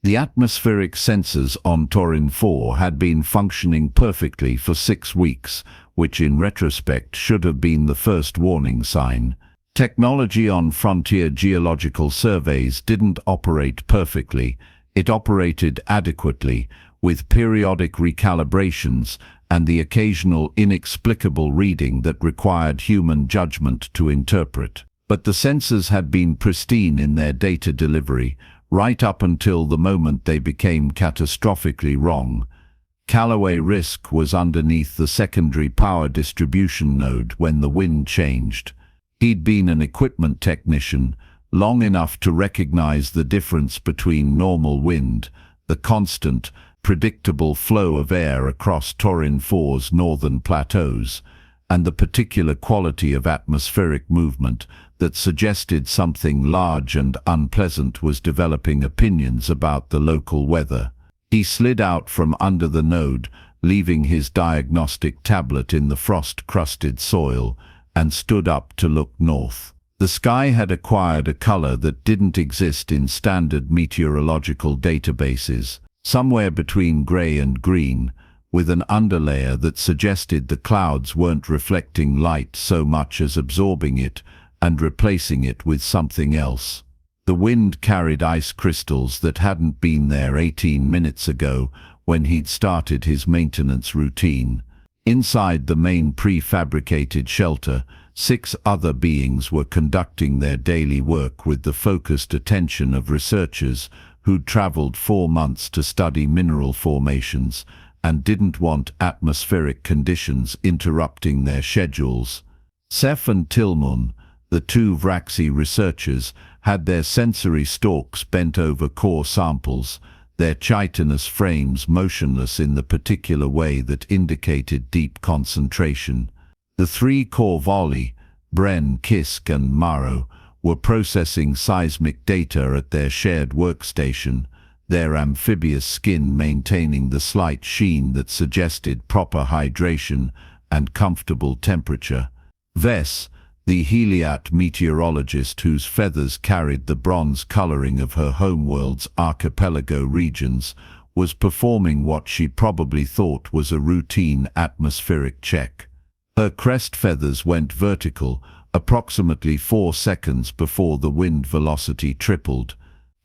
The atmospheric sensors on Torin 4 had been functioning perfectly for 6 weeks, which in retrospect should have been the first warning sign. Technology on frontier geological surveys didn't operate perfectly. It operated adequately, with periodic recalibrations and the occasional inexplicable reading that required human judgment to interpret. But the sensors had been pristine in their data delivery, right up until the moment they became catastrophically wrong. Callaway Risk was underneath the secondary power distribution node when the wind changed. He'd been an equipment technician long enough to recognize the difference between normal wind, the constant, predictable flow of air across Torin 4's northern plateaus, and the particular quality of atmospheric movement that suggested something large and unpleasant was developing opinions about the local weather. He slid out from under the node, leaving his diagnostic tablet in the frost-crusted soil, and stood up to look north. The sky had acquired a color that didn't exist in standard meteorological databases, somewhere between gray and green, with an underlayer that suggested the clouds weren't reflecting light so much as absorbing it and replacing it with something else. The wind carried ice crystals that hadn't been there 18 minutes ago when he'd started his maintenance routine. Inside the main prefabricated shelter, 6 other beings were conducting their daily work with the focused attention of researchers who'd traveled 4 months to study mineral formations and didn't want atmospheric conditions interrupting their schedules. Seth and Tilmun, the 2 Vraxi researchers, had their sensory stalks bent over core samples, their chitinous frames motionless in the particular way that indicated deep concentration. The 3 Corvali, Bren, Kisk and Maro, were processing seismic data at their shared workstation, their amphibious skin maintaining the slight sheen that suggested proper hydration and comfortable temperature. Vess, the Heliat meteorologist whose feathers carried the bronze coloring of her homeworld's archipelago regions, was performing what she probably thought was a routine atmospheric check. Her crest feathers went vertical, approximately 4 seconds before the wind velocity tripled.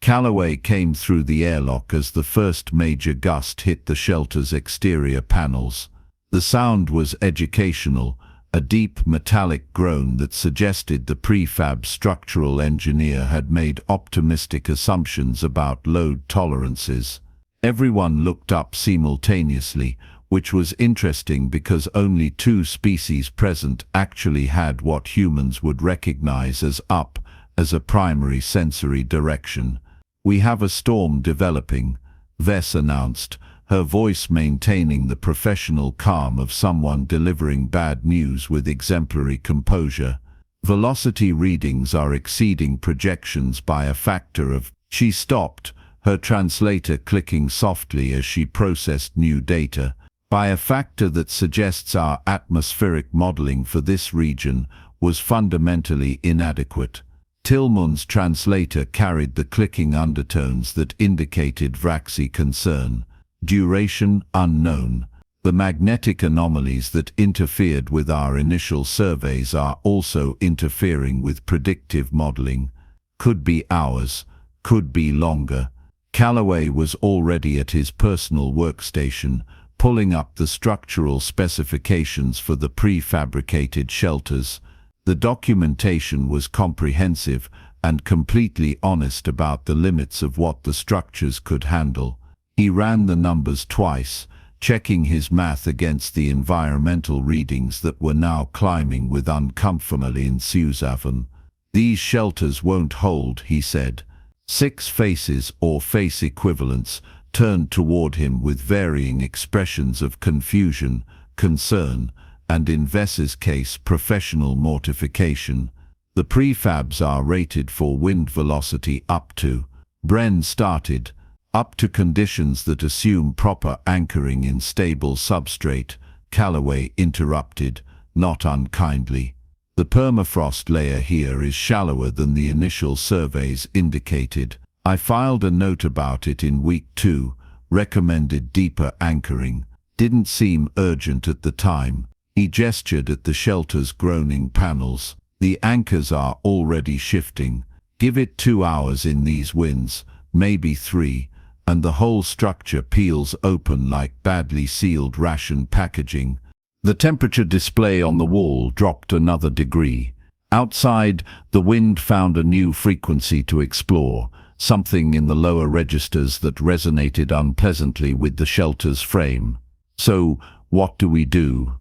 Callaway came through the airlock as the first major gust hit the shelter's exterior panels. The sound was educational, a deep metallic groan that suggested the prefab structural engineer had made optimistic assumptions about load tolerances. Everyone looked up simultaneously, which was interesting because only 2 species present actually had what humans would recognize as up as a primary sensory direction. "We have a storm developing," Vess announced, her voice maintaining the professional calm of someone delivering bad news with exemplary composure. "Velocity readings are exceeding projections by a factor of—" She stopped, her translator clicking softly as she processed new data. "By a factor that suggests our atmospheric modeling for this region was fundamentally inadequate." Tilmun's translator carried the clicking undertones that indicated Vraxi concern. "Duration unknown. The magnetic anomalies that interfered with our initial surveys are also interfering with predictive modeling. Could be hours, could be longer." Callaway was already at his personal workstation, pulling up the structural specifications for the prefabricated shelters. The documentation was comprehensive and completely honest about the limits of what the structures could handle. He ran the numbers twice, checking his math against the environmental readings that were now climbing with uncomfortable enthusiasm. "These shelters won't hold," he said. 6 faces, or face equivalents, turned toward him with varying expressions of confusion, concern, and in Vess's case professional mortification. "The prefabs are rated for wind velocity up to—" Bren started. "Up to conditions that assume proper anchoring in stable substrate," Callaway interrupted, not unkindly. "The permafrost layer here is shallower than the initial surveys indicated. I filed a note about it in week 2, recommended deeper anchoring. Didn't seem urgent at the time. He gestured at the shelter's groaning panels. The anchors are already shifting. Give it 2 hours in these winds, maybe 3, and the whole structure peels open like badly sealed ration packaging. The temperature display on the wall dropped another degree. Outside, the wind found a new frequency to explore, something in the lower registers that resonated unpleasantly with the shelter's frame. "So, what do we do?"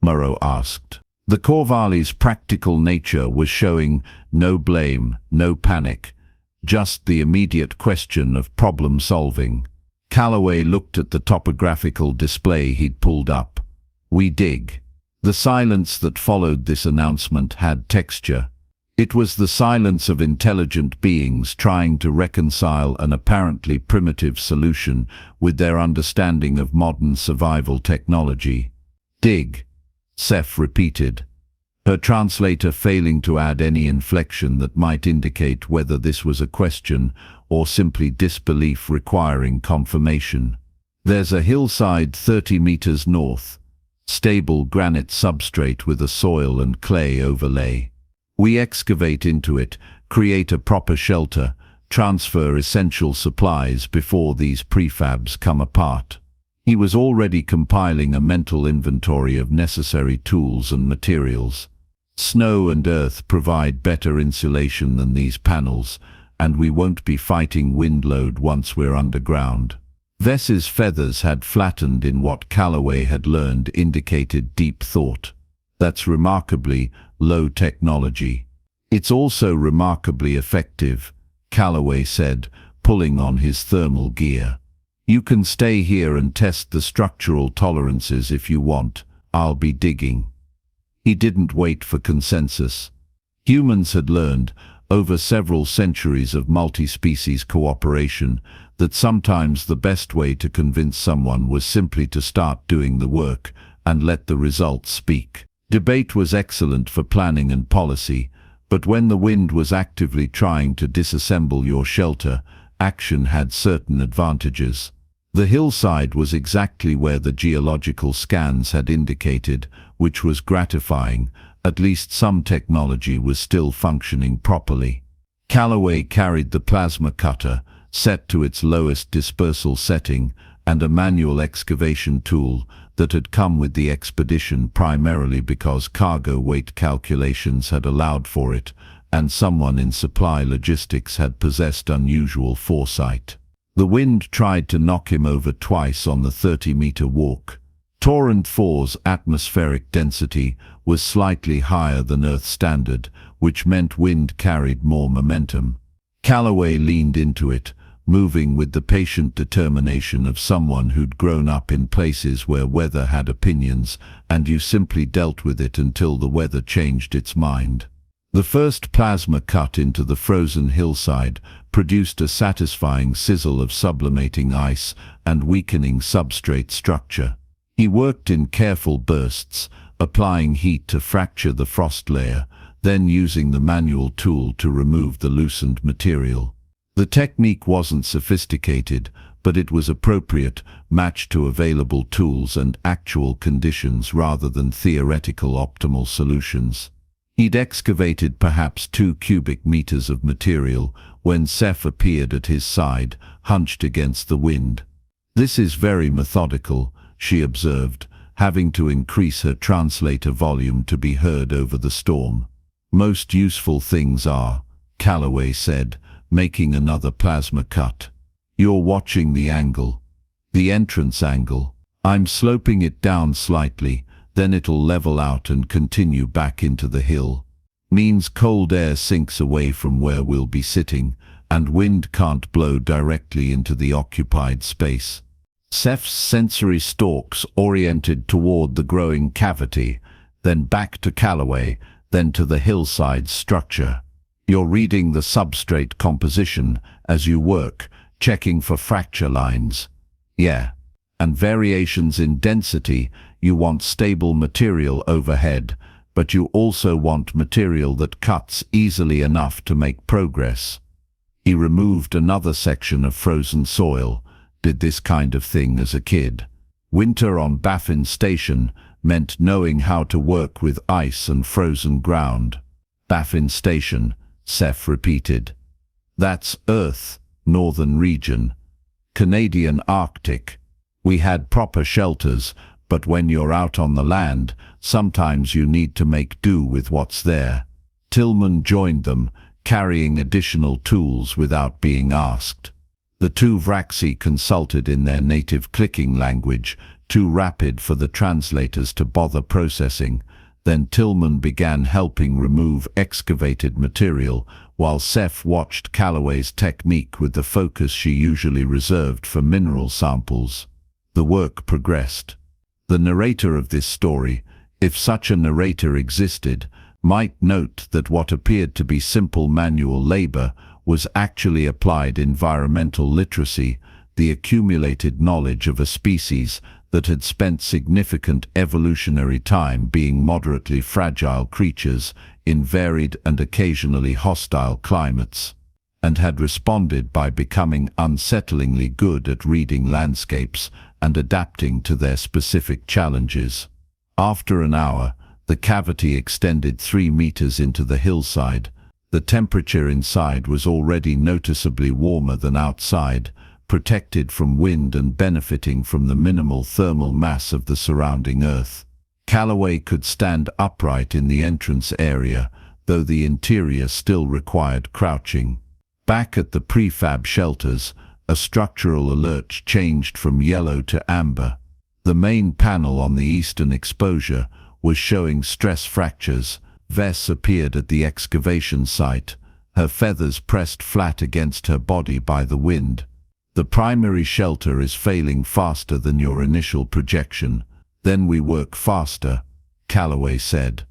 Murrow asked. The Corvallis' practical nature was showing no blame, no panic, just the immediate question of problem solving. Calloway looked at the topographical display he'd pulled up. "We dig." The silence that followed this announcement had texture. It was the silence of intelligent beings trying to reconcile an apparently primitive solution with their understanding of modern survival technology. "Dig," Seth repeated, her translator failing to add any inflection that might indicate whether this was a question or simply disbelief requiring confirmation. "There's a hillside 30 meters north. Stable granite substrate with a soil and clay overlay. We excavate into it, create a proper shelter, transfer essential supplies before these prefabs come apart." He was already compiling a mental inventory of necessary tools and materials. "Snow and earth provide better insulation than these panels, and we won't be fighting wind load once we're underground." Vess's feathers had flattened in what Calloway had learned indicated deep thought. "That's remarkably low technology." "It's also remarkably effective," Calloway said, pulling on his thermal gear. "You can stay here and test the structural tolerances if you want. I'll be digging." He didn't wait for consensus. Humans had learned, over several centuries of multi-species cooperation, that sometimes the best way to convince someone was simply to start doing the work and let the results speak. Debate was excellent for planning and policy, but when the wind was actively trying to disassemble your shelter, action had certain advantages. The hillside was exactly where the geological scans had indicated, which was gratifying. At least some technology was still functioning properly. Calloway carried the plasma cutter, set to its lowest dispersal setting, and a manual excavation tool that had come with the expedition primarily because cargo weight calculations had allowed for it, and someone in supply logistics had possessed unusual foresight. The wind tried to knock him over twice on the 30-meter walk. Torrent 4's atmospheric density was slightly higher than Earth standard, which meant wind carried more momentum. Calloway leaned into it, moving with the patient determination of someone who'd grown up in places where weather had opinions, and you simply dealt with it until the weather changed its mind. The first plasma cut into the frozen hillside produced a satisfying sizzle of sublimating ice and weakening substrate structure. He worked in careful bursts, applying heat to fracture the frost layer, then using the manual tool to remove the loosened material. The technique wasn't sophisticated, but it was appropriate, matched to available tools and actual conditions rather than theoretical optimal solutions. He'd excavated perhaps 2 cubic meters of material when Seth appeared at his side, hunched against the wind. "This is very methodical," she observed, having to increase her translator volume to be heard over the storm. "Most useful things are," Calloway said, making another plasma cut. "You're watching the angle. The entrance angle. I'm sloping it down slightly, then it'll level out and continue back into the hill. Means cold air sinks away from where we'll be sitting, and wind can't blow directly into the occupied space." Seth's sensory stalks oriented toward the growing cavity, then back to Calloway, then to the hillside structure. "You're reading the substrate composition as you work, checking for fracture lines." "Yeah. And variations in density. You want stable material overhead, but you also want material that cuts easily enough to make progress." He removed another section of frozen soil, did this kind of thing as a kid. Winter on Baffin Station meant knowing how to work with ice and frozen ground. Baffin Station, Seth repeated. That's Earth, Northern Region. Canadian Arctic. We had proper shelters, but when you're out on the land, sometimes you need to make do with what's there. Tillman joined them, carrying additional tools without being asked. The two Vraxi consulted in their native clicking language, too rapid for the translators to bother processing. Then Tillman began helping remove excavated material, while Seth watched Calloway's technique with the focus she usually reserved for mineral samples. The work progressed. The narrator of this story, if such a narrator existed, might note that what appeared to be simple manual labor was actually applied environmental literacy, the accumulated knowledge of a species that had spent significant evolutionary time being moderately fragile creatures in varied and occasionally hostile climates, and had responded by becoming unsettlingly good at reading landscapes and adapting to their specific challenges. After an hour, the cavity extended 3 meters into the hillside. The temperature inside was already noticeably warmer than outside, protected from wind and benefiting from the minimal thermal mass of the surrounding earth. Calloway could stand upright in the entrance area, though the interior still required crouching. Back at the prefab shelters, a structural alert changed from yellow to amber. The main panel on the eastern exposure was showing stress fractures. Vess appeared at the excavation site, her feathers pressed flat against her body by the wind. The primary shelter is failing faster than your initial projection. Then we work faster, Calloway said.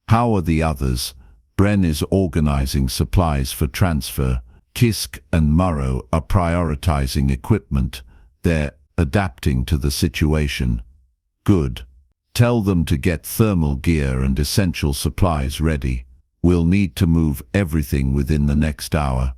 How are the others? Bren is organizing supplies for transfer. Kisk and Murrow are prioritizing equipment. They're adapting to the situation. Good. Tell them to get thermal gear and essential supplies ready. We'll need to move everything within the next hour.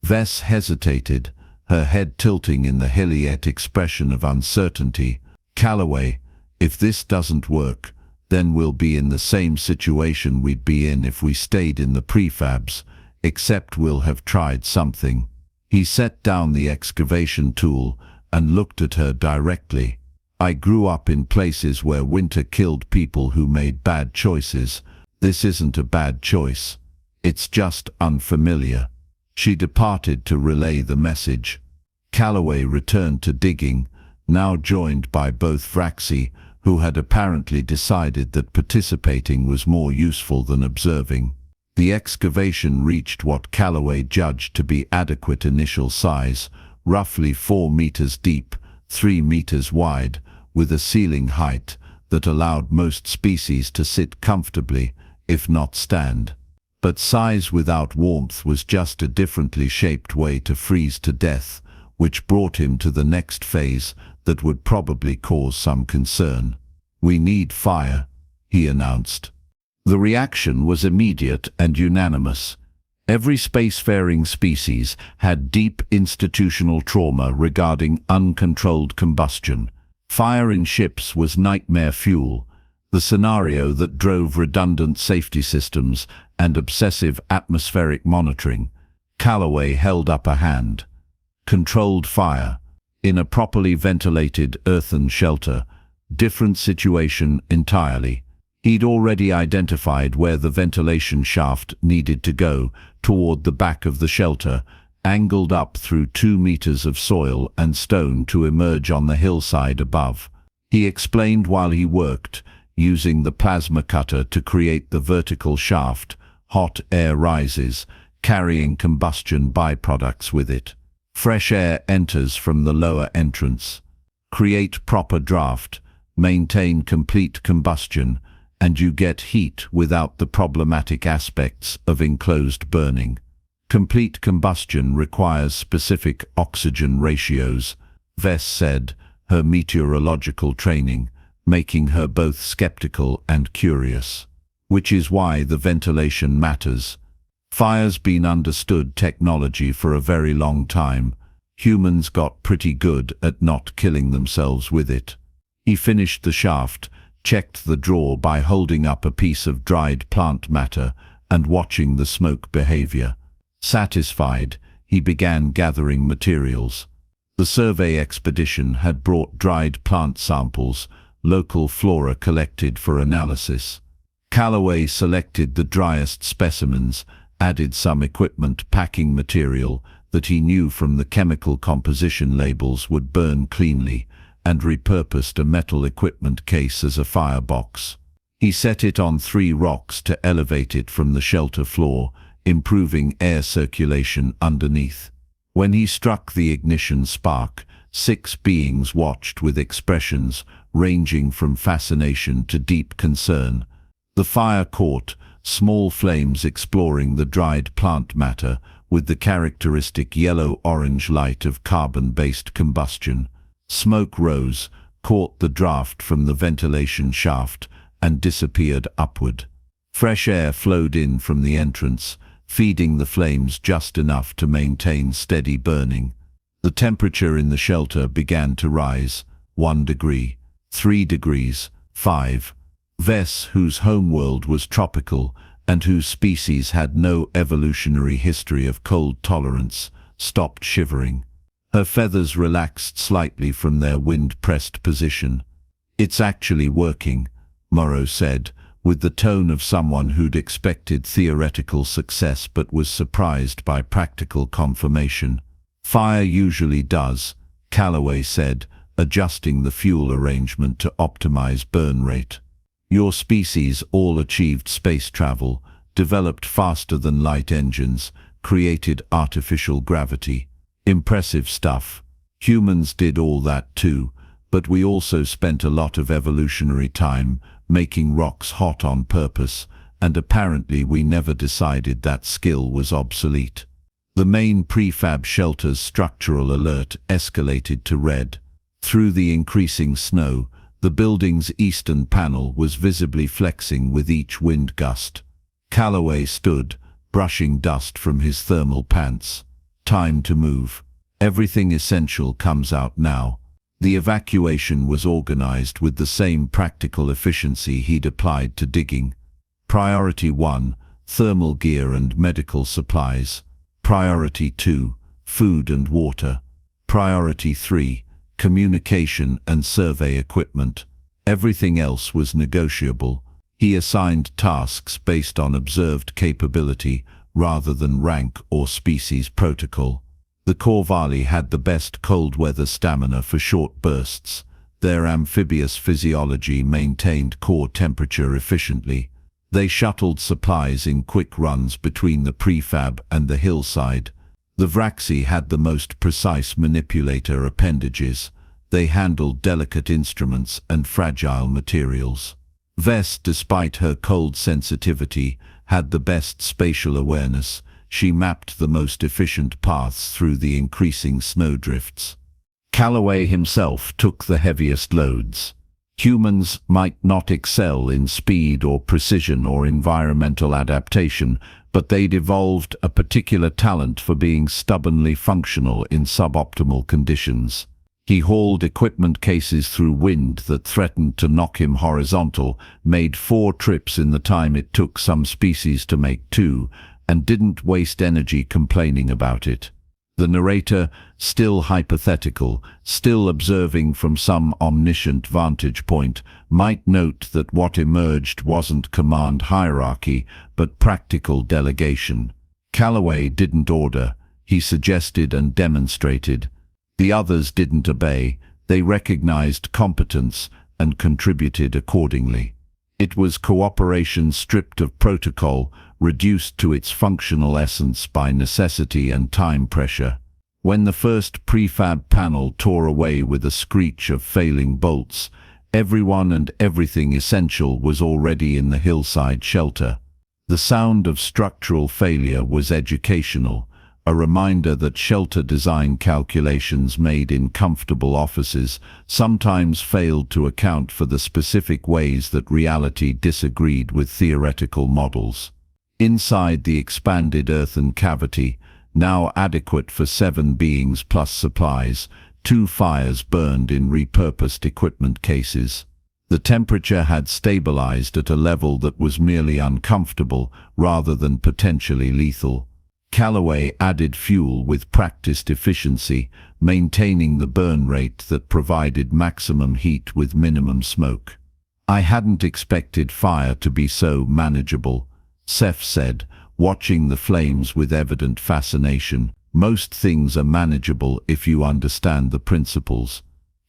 Vess hesitated, her head tilting in the Hilliet expression of uncertainty. Calloway, if this doesn't work, then we'll be in the same situation we'd be in if we stayed in the prefabs, except we'll have tried something. He set down the excavation tool and looked at her directly. I grew up in places where winter killed people who made bad choices. This isn't a bad choice. It's just unfamiliar. She departed to relay the message. Calloway returned to digging, now joined by both Vraxi, who had apparently decided that participating was more useful than observing. The excavation reached what Calloway judged to be adequate initial size, roughly 4 meters deep, 3 meters wide, with a ceiling height that allowed most species to sit comfortably, if not stand. But size without warmth was just a differently shaped way to freeze to death, which brought him to the next phase that would probably cause some concern. We need fire, he announced. The reaction was immediate and unanimous. Every spacefaring species had deep institutional trauma regarding uncontrolled combustion. Fire in ships was nightmare fuel, the scenario that drove redundant safety systems and obsessive atmospheric monitoring. Calloway held up a hand. Controlled fire. In a properly ventilated earthen shelter. Different situation entirely. He'd already identified where the ventilation shaft needed to go, toward the back of the shelter, angled up through 2 meters of soil and stone to emerge on the hillside above. He explained while he worked, using the plasma cutter to create the vertical shaft. Hot air rises, carrying combustion byproducts with it. Fresh air enters from the lower entrance. Create proper draft, maintain complete combustion, and you get heat without the problematic aspects of enclosed burning. Complete combustion requires specific oxygen ratios, Vess said, her meteorological training, making her both skeptical and curious. Which is why the ventilation matters. Fire's been understood technology for a very long time. Humans got pretty good at not killing themselves with it. He finished the shaft, checked the drawer by holding up a piece of dried plant matter and watching the smoke behavior. Satisfied, he began gathering materials. The survey expedition had brought dried plant samples, local flora collected for analysis. Calloway selected the driest specimens, added some equipment packing material that he knew from the chemical composition labels would burn cleanly, and repurposed a metal equipment case as a firebox. He set it on 3 rocks to elevate it from the shelter floor, improving air circulation underneath. When he struck the ignition spark, 6 beings watched with expressions ranging from fascination to deep concern. The fire caught, small flames exploring the dried plant matter with the characteristic yellow-orange light of carbon-based combustion. Smoke rose, caught the draft from the ventilation shaft, and disappeared upward. Fresh air flowed in from the entrance, feeding the flames just enough to maintain steady burning. The temperature in the shelter began to rise, 1 degree, 3 degrees, 5. Vess, whose homeworld was tropical and whose species had no evolutionary history of cold tolerance, stopped shivering. Her feathers relaxed slightly from their wind-pressed position. "It's actually working," Morrow said, with the tone of someone who'd expected theoretical success but was surprised by practical confirmation. "Fire usually does," Calloway said, adjusting the fuel arrangement to optimize burn rate. "Your species all achieved space travel, developed faster than light engines, created artificial gravity. Impressive stuff. Humans did all that too, but we also spent a lot of evolutionary time making rocks hot on purpose, and apparently we never decided that skill was obsolete." The main prefab shelter's structural alert escalated to red. Through the increasing snow, the building's eastern panel was visibly flexing with each wind gust. Calloway stood, brushing dust from his thermal pants. "Time to move. Everything essential comes out now." The evacuation was organized with the same practical efficiency he'd applied to digging. Priority 1, thermal gear and medical supplies. Priority 2, food and water. Priority 3, communication and survey equipment. Everything else was negotiable. He assigned tasks based on observed capability rather than rank or species protocol. The Corvalli had the best cold weather stamina for short bursts. Their amphibious physiology maintained core temperature efficiently. They shuttled supplies in quick runs between the prefab and the hillside. The Vraxi had the most precise manipulator appendages. They handled delicate instruments and fragile materials. Vess, despite her cold sensitivity, had the best spatial awareness. She mapped the most efficient paths through the increasing snowdrifts. Calloway himself took the heaviest loads. Humans might not excel in speed or precision or environmental adaptation, but they'd evolved a particular talent for being stubbornly functional in suboptimal conditions. He hauled equipment cases through wind that threatened to knock him horizontal, made 4 trips in the time it took some species to make 2, and didn't waste energy complaining about it. The narrator, still hypothetical, still observing from some omniscient vantage point, might note that what emerged wasn't command hierarchy, but practical delegation. Calloway didn't order, he suggested and demonstrated. The others didn't obey, they recognized competence and contributed accordingly. It was cooperation stripped of protocol, reduced to its functional essence by necessity and time pressure. When the first prefab panel tore away with a screech of failing bolts, everyone and everything essential was already in the hillside shelter. The sound of structural failure was educational, a reminder that shelter design calculations made in comfortable offices sometimes failed to account for the specific ways that reality disagreed with theoretical models. Inside the expanded earthen cavity, now adequate for 7 beings plus supplies, 2 fires burned in repurposed equipment cases. The temperature had stabilized at a level that was merely uncomfortable rather than potentially lethal. Calloway added fuel with practiced efficiency, maintaining the burn rate that provided maximum heat with minimum smoke. "I hadn't expected fire to be so manageable," Seth said, watching the flames with evident fascination. "Most things are manageable if you understand the principles,"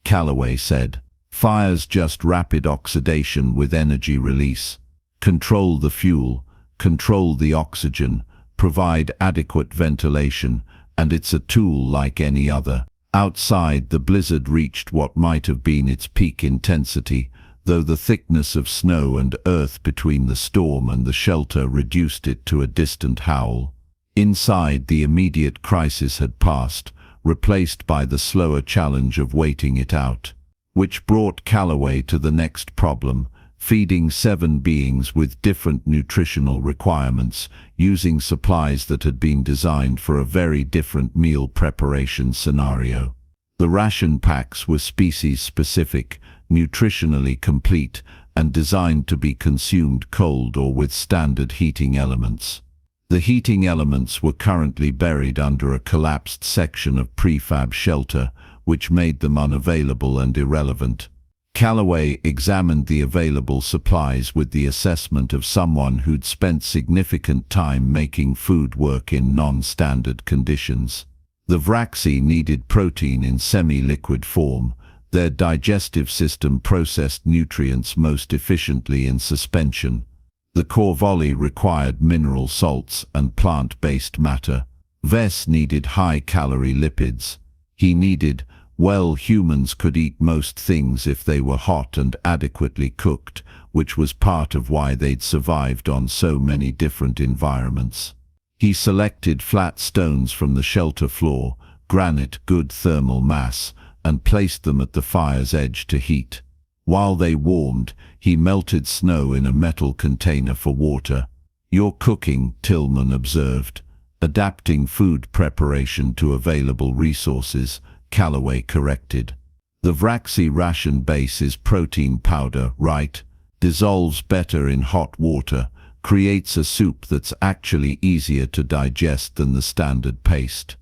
Calloway said. "Fire's just rapid oxidation with energy release. Control the fuel, control the oxygen, provide adequate ventilation, and it's a tool like any other." Outside, the blizzard reached what might have been its peak intensity, though the thickness of snow and earth between the storm and the shelter reduced it to a distant howl. Inside, the immediate crisis had passed, replaced by the slower challenge of waiting it out, which brought Calloway to the next problem: feeding 7 beings with different nutritional requirements, using supplies that had been designed for a very different meal preparation scenario. The ration packs were species-specific, nutritionally complete, and designed to be consumed cold or with standard heating elements. The heating elements were currently buried under a collapsed section of prefab shelter, which made them unavailable and irrelevant. Calloway examined the available supplies with the assessment of someone who'd spent significant time making food work in non-standard conditions. The Vraxi needed protein in semi-liquid form. Their digestive system processed nutrients most efficiently in suspension. The Corvoli required mineral salts and plant-based matter. Vess needed high-calorie lipids. He needed, well, humans could eat most things if they were hot and adequately cooked, which was part of why they'd survived on so many different environments. He selected flat stones from the shelter floor, granite, good thermal mass, and placed them at the fire's edge to heat. While they warmed, he melted snow in a metal container for water. "You're cooking," Tillman observed. "Adapting food preparation to available resources," Calloway corrected. "The Vraxi ration base is protein powder, right? Dissolves better in hot water, creates a soup that's actually easier to digest than the standard paste."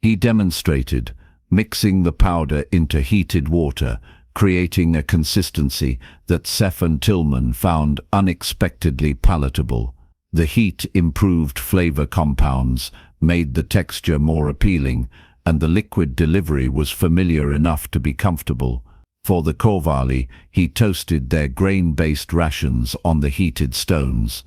He demonstrated, mixing the powder into heated water, creating a consistency that Seth and Tillman found unexpectedly palatable. The heat improved flavor compounds, made the texture more appealing, and the liquid delivery was familiar enough to be comfortable. For the Corvali, he toasted their grain-based rations on the heated stones.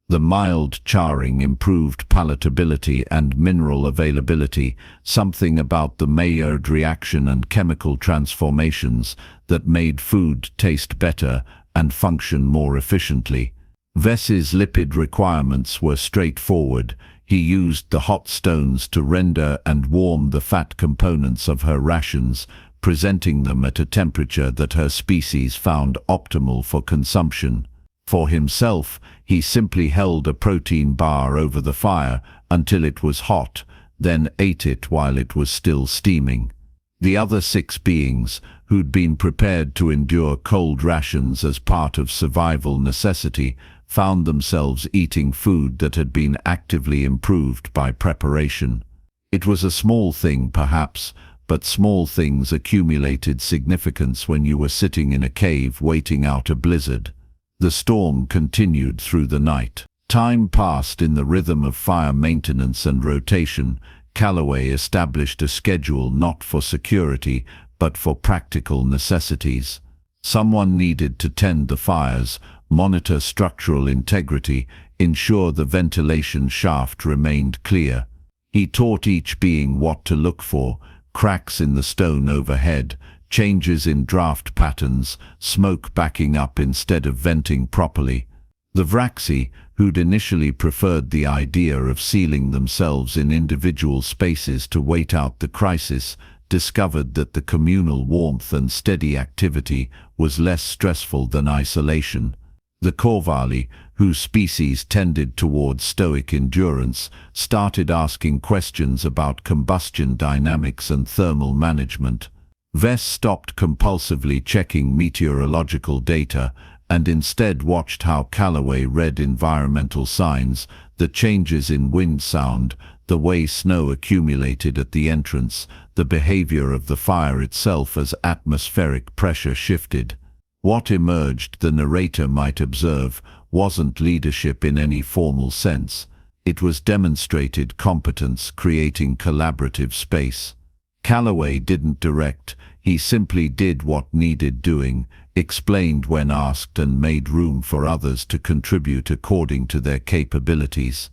The mild charring improved palatability and mineral availability, something about the Maillard reaction and chemical transformations that made food taste better and function more efficiently. Vess's lipid requirements were straightforward. He used the hot stones to render and warm the fat components of her rations, presenting them at a temperature that her species found optimal for consumption. For himself, he simply held a protein bar over the fire until it was hot, then ate it while it was still steaming. The other 6 beings, who'd been prepared to endure cold rations as part of survival necessity, found themselves eating food that had been actively improved by preparation. It was a small thing, perhaps, but small things accumulated significance when you were sitting in a cave waiting out a blizzard. The storm continued through the night. Time passed in the rhythm of fire maintenance and rotation. Calloway established a schedule not for security, but for practical necessities. Someone needed to tend the fires, monitor structural integrity, ensure the ventilation shaft remained clear. He taught each being what to look for: cracks in the stone overhead, changes in draft patterns, smoke backing up instead of venting properly. The Vraxi, who'd initially preferred the idea of sealing themselves in individual spaces to wait out the crisis, discovered that the communal warmth and steady activity was less stressful than isolation. The Corvali, whose species tended towards stoic endurance, started asking questions about combustion dynamics and thermal management. Vess stopped compulsively checking meteorological data and instead watched how Calloway read environmental signs, the changes in wind sound, the way snow accumulated at the entrance, the behavior of the fire itself as atmospheric pressure shifted. What emerged, the narrator might observe, wasn't leadership in any formal sense. It was demonstrated competence, creating collaborative space. Calloway didn't direct, he simply did what needed doing, explained when asked, and made room for others to contribute according to their capabilities.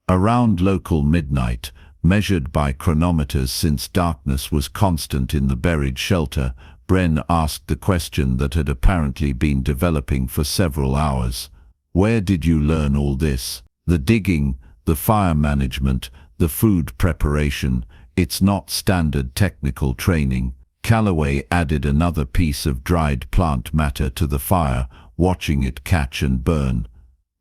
Around local midnight, measured by chronometers since darkness was constant in the buried shelter, Bren asked the question that had apparently been developing for several hours. Where did you learn all this? The digging, the fire management, the food preparation. It's not standard technical training. Calloway added another piece of dried plant matter to the fire, watching it catch and burn.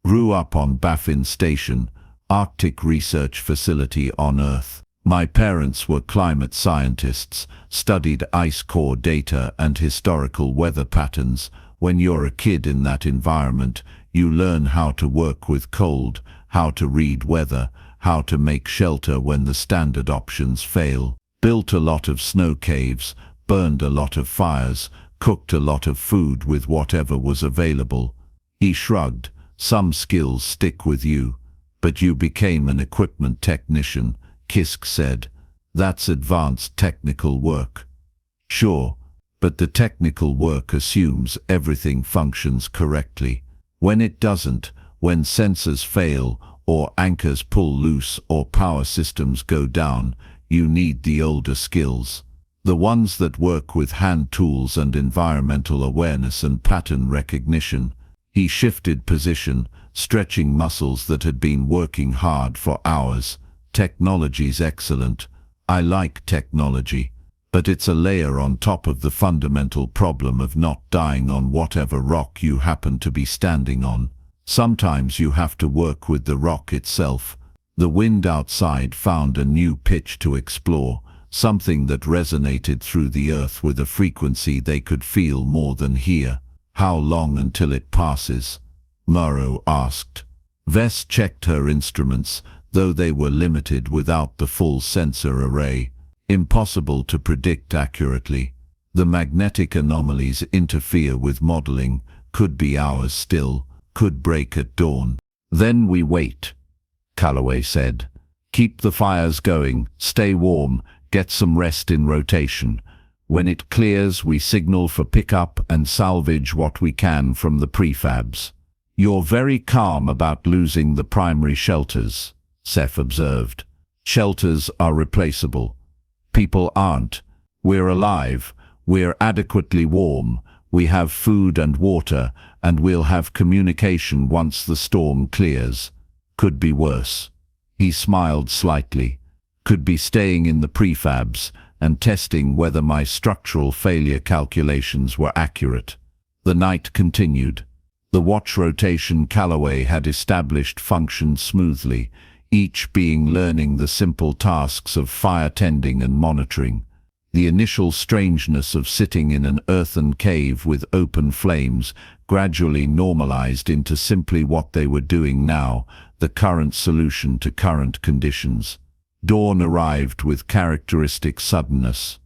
Grew up on Baffin Station, Arctic research facility on Earth. My parents were climate scientists, studied ice core data and historical weather patterns. When you're a kid in that environment, you learn how to work with cold, how to read weather, how to make shelter when the standard options fail. Built a lot of snow caves, burned a lot of fires, cooked a lot of food with whatever was available. He shrugged. Some skills stick with you. But you became an equipment technician, Kisk said. That's advanced technical work. Sure, but the technical work assumes everything functions correctly. When it doesn't, when sensors fail, or anchors pull loose, or power systems go down, you need the older skills. The ones that work with hand tools and environmental awareness and pattern recognition. He shifted position, stretching muscles that had been working hard for hours. Technology's excellent. I like technology. But it's a layer on top of the fundamental problem of not dying on whatever rock you happen to be standing on. Sometimes you have to work with the rock itself. The wind outside found a new pitch to explore, something that resonated through the earth with a frequency they could feel more than hear. How long until it passes? Murrow asked. Vess checked her instruments, though they were limited without the full sensor array. Impossible to predict accurately. The magnetic anomalies interfere with modeling, could be hours still, could break at dawn. Then we wait, Calloway said. Keep the fires going, stay warm, get some rest in rotation. When it clears, we signal for pickup and salvage what we can from the prefabs. You're very calm about losing the primary shelters, Seth observed. Shelters are replaceable. People aren't. We're alive. We're adequately warm. We have food and water, and we'll have communication once the storm clears. Could be worse. He smiled slightly. Could be staying in the prefabs and testing whether my structural failure calculations were accurate. The night continued. The watch rotation Calloway had established functioned smoothly, each being learning the simple tasks of fire tending and monitoring. The initial strangeness of sitting in an earthen cave with open flames gradually normalized into simply what they were doing now, the current solution to current conditions. Dawn arrived with characteristic suddenness.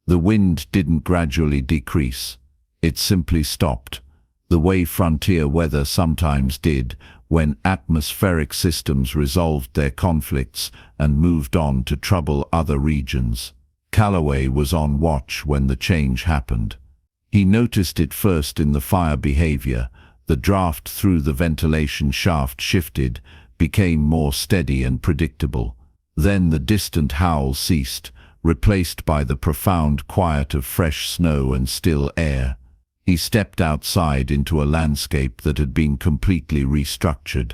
The wind didn't gradually decrease. It simply stopped, the way frontier weather sometimes did when atmospheric systems resolved their conflicts and moved on to trouble other regions. Calloway was on watch when the change happened. He noticed it first in the fire behavior. The draft through the ventilation shaft shifted, became more steady and predictable. Then the distant howl ceased, replaced by the profound quiet of fresh snow and still air. He stepped outside into a landscape that had been completely restructured.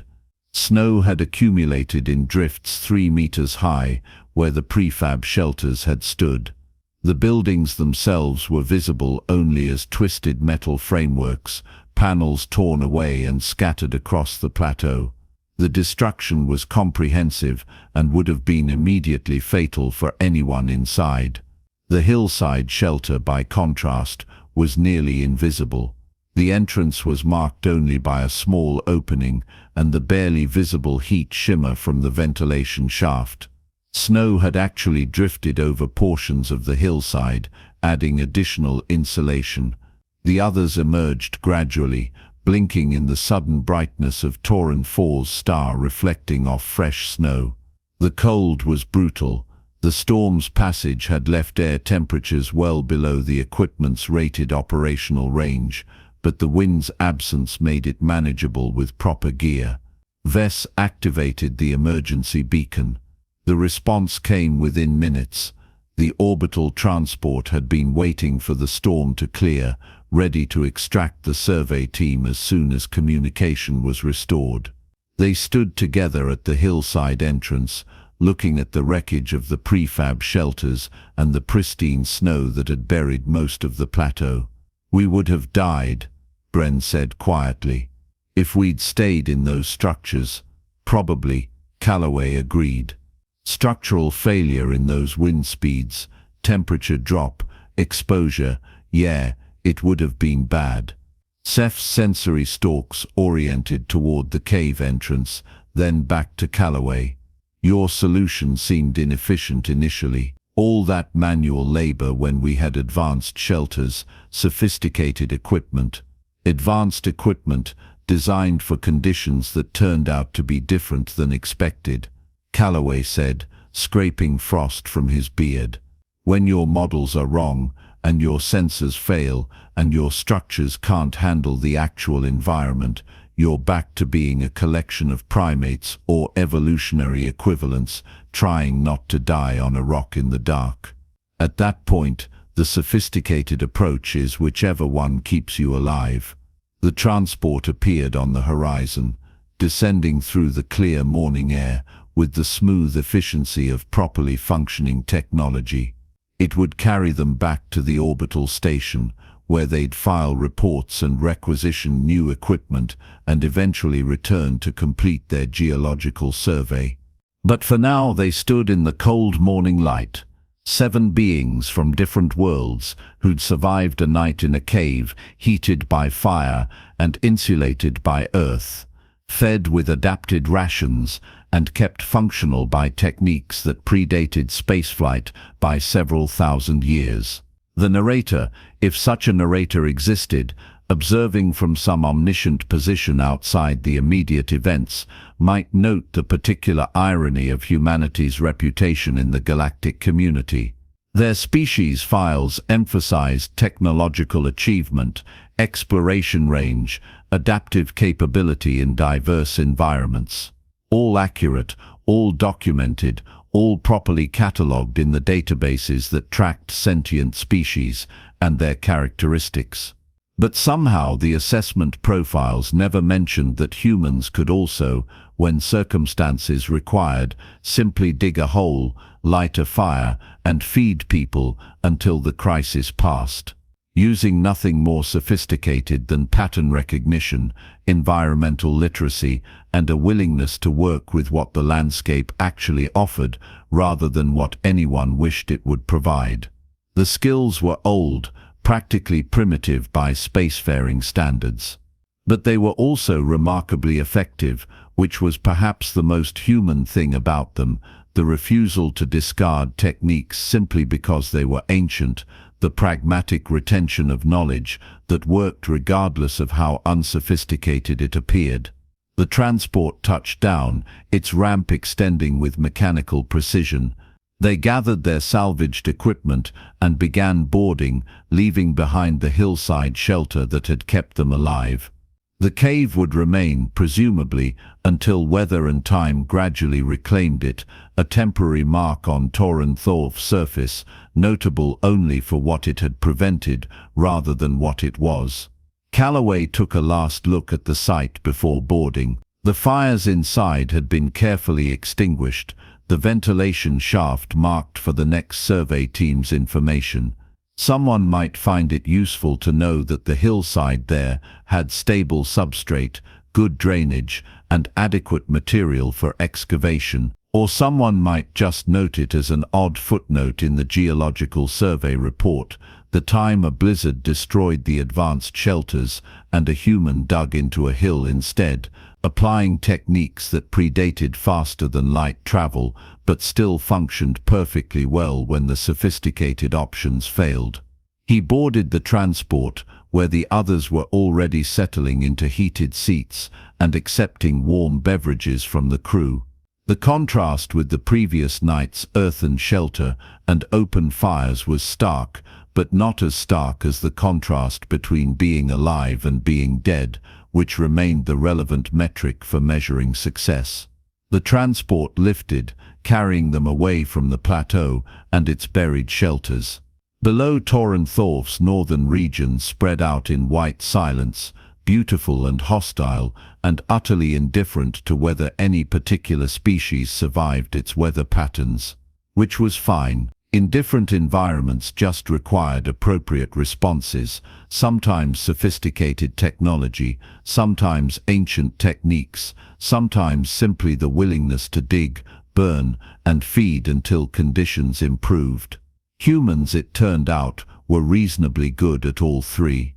Snow had accumulated in drifts 3 meters high, where the prefab shelters had stood. The buildings themselves were visible only as twisted metal frameworks, panels torn away and scattered across the plateau. The destruction was comprehensive and would have been immediately fatal for anyone inside. The hillside shelter, by contrast, was nearly invisible. The entrance was marked only by a small opening and the barely visible heat shimmer from the ventilation shaft. Snow had actually drifted over portions of the hillside, adding additional insulation. The others emerged gradually, blinking in the sudden brightness of Tauren 4's star reflecting off fresh snow. The cold was brutal. The storm's passage had left air temperatures well below the equipment's rated operational range, but the wind's absence made it manageable with proper gear. Vess activated the emergency beacon. The response came within minutes. The orbital transport had been waiting for the storm to clear, ready to extract the survey team as soon as communication was restored. They stood together at the hillside entrance, looking at the wreckage of the prefab shelters and the pristine snow that had buried most of the plateau. "We would have died," Bren said quietly. "If we'd stayed in those structures." "Probably," Calloway agreed. "Structural failure in those wind speeds, temperature drop, exposure, yeah, it would have been bad." Seth's sensory stalks oriented toward the cave entrance, then back to Calloway. "Your solution seemed inefficient initially. All that manual labor when we had advanced shelters, sophisticated equipment. Advanced equipment designed for conditions that turned out to be different than expected," Calloway said, scraping frost from his beard. "When your models are wrong, and your sensors fail, and your structures can't handle the actual environment, you're back to being a collection of primates or evolutionary equivalents trying not to die on a rock in the dark. At that point, the sophisticated approach is whichever one keeps you alive." The transport appeared on the horizon, descending through the clear morning air with the smooth efficiency of properly functioning technology. It would carry them back to the orbital station, where they'd file reports and requisition new equipment and eventually return to complete their geological survey. But for now they stood in the cold morning light. 7 beings from different worlds who'd survived a night in a cave heated by fire and insulated by earth, fed with adapted rations and kept functional by techniques that predated spaceflight by several thousand years. The narrator, if such a narrator existed, observing from some omniscient position outside the immediate events, might note the particular irony of humanity's reputation in the galactic community. Their species files emphasized technological achievement, exploration range, adaptive capability in diverse environments. All accurate, all documented, all properly catalogued in the databases that tracked sentient species and their characteristics. But somehow the assessment profiles never mentioned that humans could also, when circumstances required, simply dig a hole, light a fire, and feed people until the crisis passed. Using nothing more sophisticated than pattern recognition, environmental literacy, and a willingness to work with what the landscape actually offered rather than what anyone wished it would provide. The skills were old, practically primitive by spacefaring standards. But they were also remarkably effective, which was perhaps the most human thing about them, the refusal to discard techniques simply because they were ancient, the pragmatic retention of knowledge that worked regardless of how unsophisticated it appeared. The transport touched down, its ramp extending with mechanical precision. They gathered their salvaged equipment and began boarding, leaving behind the hillside shelter that had kept them alive. The cave would remain, presumably, until weather and time gradually reclaimed it, a temporary mark on Tauren 4's surface, notable only for what it had prevented rather than what it was. Calloway took a last look at the site before boarding. The fires inside had been carefully extinguished, the ventilation shaft marked for the next survey team's information. Someone might find it useful to know that the hillside there had stable substrate, good drainage, and adequate material for excavation, or someone might just note it as an odd footnote in the Geological Survey report, the time a blizzard destroyed the advanced shelters and a human dug into a hill instead, applying techniques that predated faster-than-light travel but still functioned perfectly well when the sophisticated options failed. He boarded the transport, where the others were already settling into heated seats and accepting warm beverages from the crew. The contrast with the previous night's earthen shelter and open fires was stark, but not as stark as the contrast between being alive and being dead, which remained the relevant metric for measuring success. The transport lifted, carrying them away from the plateau and its buried shelters. Below, Torren Thorf's northern region spread out in white silence, beautiful and hostile, and utterly indifferent to whether any particular species survived its weather patterns. Which was fine. In different environments just required appropriate responses, sometimes sophisticated technology, sometimes ancient techniques, sometimes simply the willingness to dig, burn, and feed until conditions improved. Humans, it turned out, were reasonably good at all three.